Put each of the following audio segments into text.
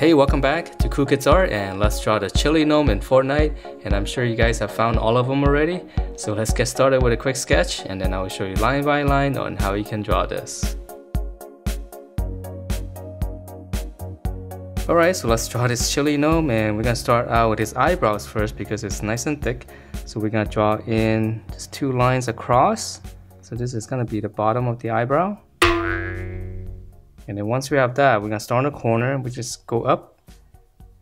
Hey, welcome back to Cool Kids Art, and let's draw the Chilly Gnome in Fortnite. And I'm sure you guys have found all of them already. So let's get started with a quick sketch, and then I will show you line by line on how you can draw this. Alright, so let's draw this Chilly Gnome, and we're gonna start out with his eyebrows first because it's nice and thick. So we're gonna draw in just 2 lines across. So this is gonna be the bottom of the eyebrow. And then once we have that, we're gonna start on the corner. We just go up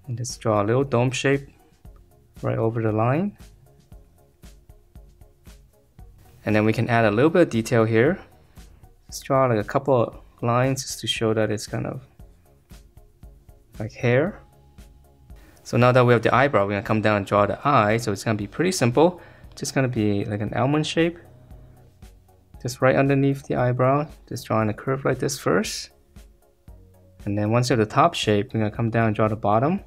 and just draw a little dome shape right over the line. And then we can add a little bit of detail here. Let's draw like a couple of lines just to show that it's kind of like hair. So now that we have the eyebrow, we're gonna come down and draw the eye. So it's gonna be pretty simple. Just gonna be like an almond shape. Just right underneath the eyebrow. Just drawing a curve like this first. And then once you have the top shape, we're gonna come down and draw the bottom.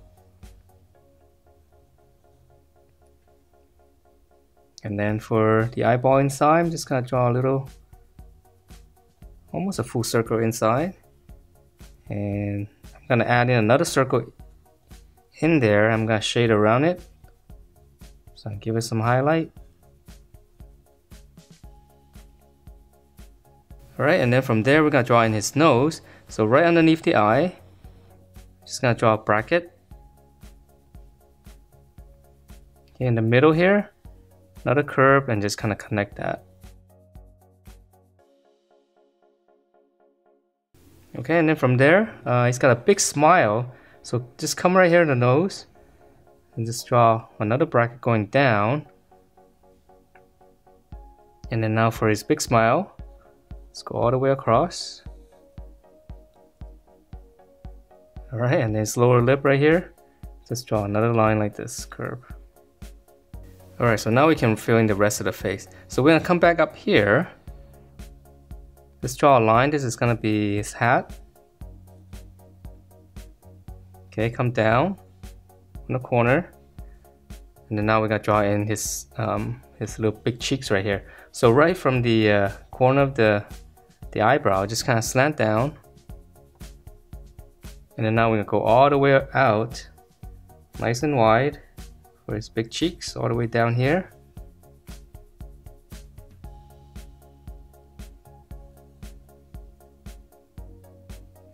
And then for the eyeball inside, I'm just gonna draw a little, almost a full circle inside. And I'm gonna add in another circle in there. I'm gonna shade around it. So I'll give it some highlight. Alright, and then from there we're gonna draw in his nose. So right underneath the eye, just gonna draw a bracket. Okay, in the middle here, another curve, and just kind of connect that. Okay, and then from there, he's got a big smile. So just come right here in the nose, and just draw another bracket going down. And then now for his big smile, let's go all the way across. Alright, and then his lower lip right here, just draw another line like this, curve. Alright, so now we can fill in the rest of the face. So we're gonna come back up here. Let's draw a line. This is gonna be his hat. Okay, come down in the corner. And then now we're gonna draw in his little big cheeks right here. So right from the corner of the eyebrow, just kind of slant down. And then now we're gonna go all the way out, nice and wide, for his big cheeks, all the way down here.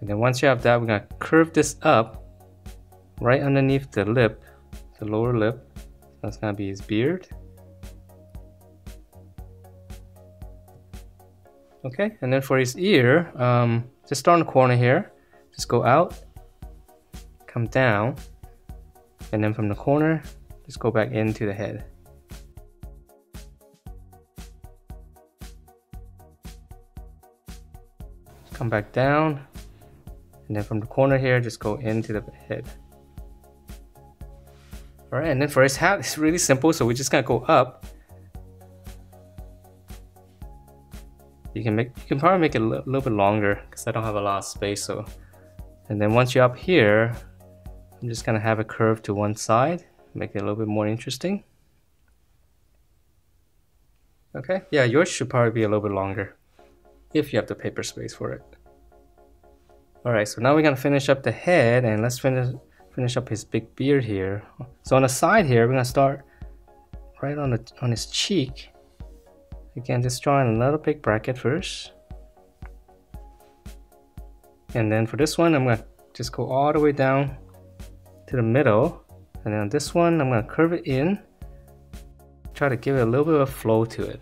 And then once you have that, we're gonna curve this up right underneath the lip, the lower lip. That's gonna be his beard. Okay, and then for his ear, just start on the corner here, just go out, come down, and then from the corner, just go back into the head. Come back down, and then from the corner here, just go into the head. Alright, and then for his hat, it's really simple, so we're just gonna go up. You can probably make it a little bit longer because I don't have a lot of space. So, and then once you're up here, I'm just gonna have a curve to one side, make it a little bit more interesting. Okay, yeah, yours should probably be a little bit longer if you have the paper space for it. Alright, so now we're gonna finish up the head, and let's finish up his big beard here. So on the side here, we're gonna start right on his cheek. Again, just drawing another big bracket first. And then for this one, I'm gonna just go all the way down to the middle. And then on this one, I'm gonna curve it in. Try to give it a little bit of flow to it.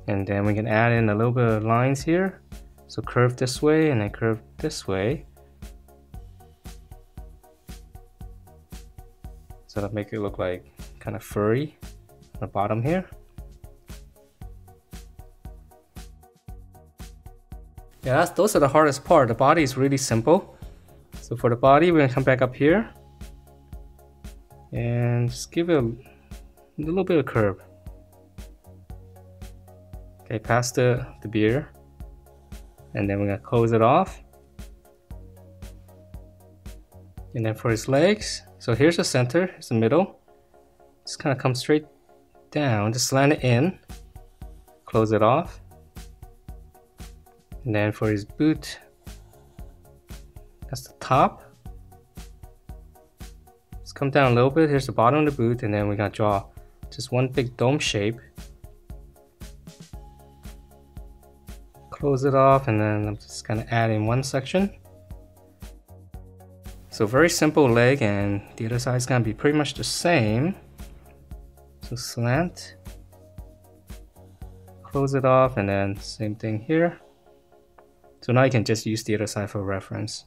And then we can add in a little bit of lines here. So curve this way and then curve this way. So that'll make it look like kind of furry on the bottom here. Yeah, those are the hardest part. The body is really simple. So for the body, we're gonna come back up here and just give it a little bit of curve. Okay, past the beard. And then we're gonna close it off. And then for his legs, so here's the center, here's the middle. Just kind of come straight down, just slant it in, close it off. And then for his boot, That's the top. Let's come down a little bit. Here's the bottom of the boot, and then we're gonna draw just one big dome shape. Close it off, and then I'm just gonna add in one section. So very simple leg, and the other side is gonna be pretty much the same. So slant, close it off, and then same thing here. So now you can just use the other side for reference.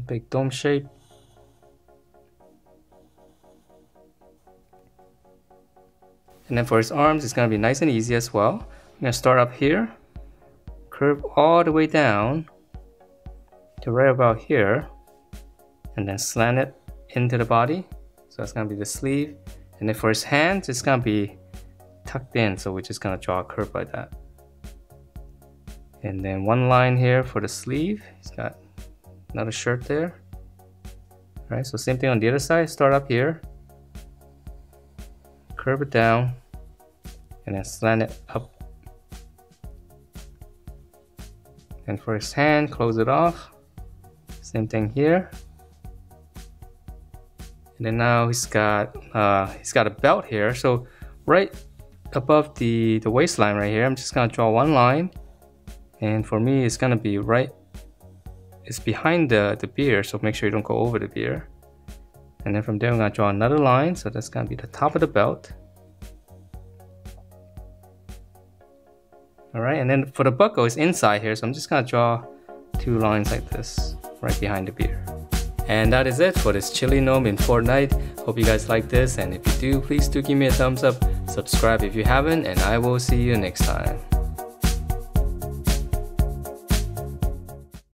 Big dome shape. And then for his arms, it's gonna be nice and easy as well. I'm gonna start up here, curve all the way down to right about here, and then slant it into the body. So that's gonna be the sleeve. And then for his hands, it's gonna be tucked in, so we're just gonna draw a curve like that. And then one line here for the sleeve. He's got another shirt there. All right, so same thing on the other side. Start up here, curve it down, and then slant it up. And for his hand, close it off. Same thing here. And then now he's got a belt here. So right above the waistline right here, I'm just gonna draw one line. And for me, it's gonna be right, it's behind the beard, so make sure you don't go over the beard. And then from there, I'm gonna draw another line. So that's gonna be the top of the belt. All right, and then for the buckle, it's inside here. So I'm just gonna draw two lines like this, right behind the beard. And that is it for this Chilly Gnome in Fortnite. Hope you guys like this, and if you do, please do give me a thumbs up, subscribe if you haven't, and I will see you next time.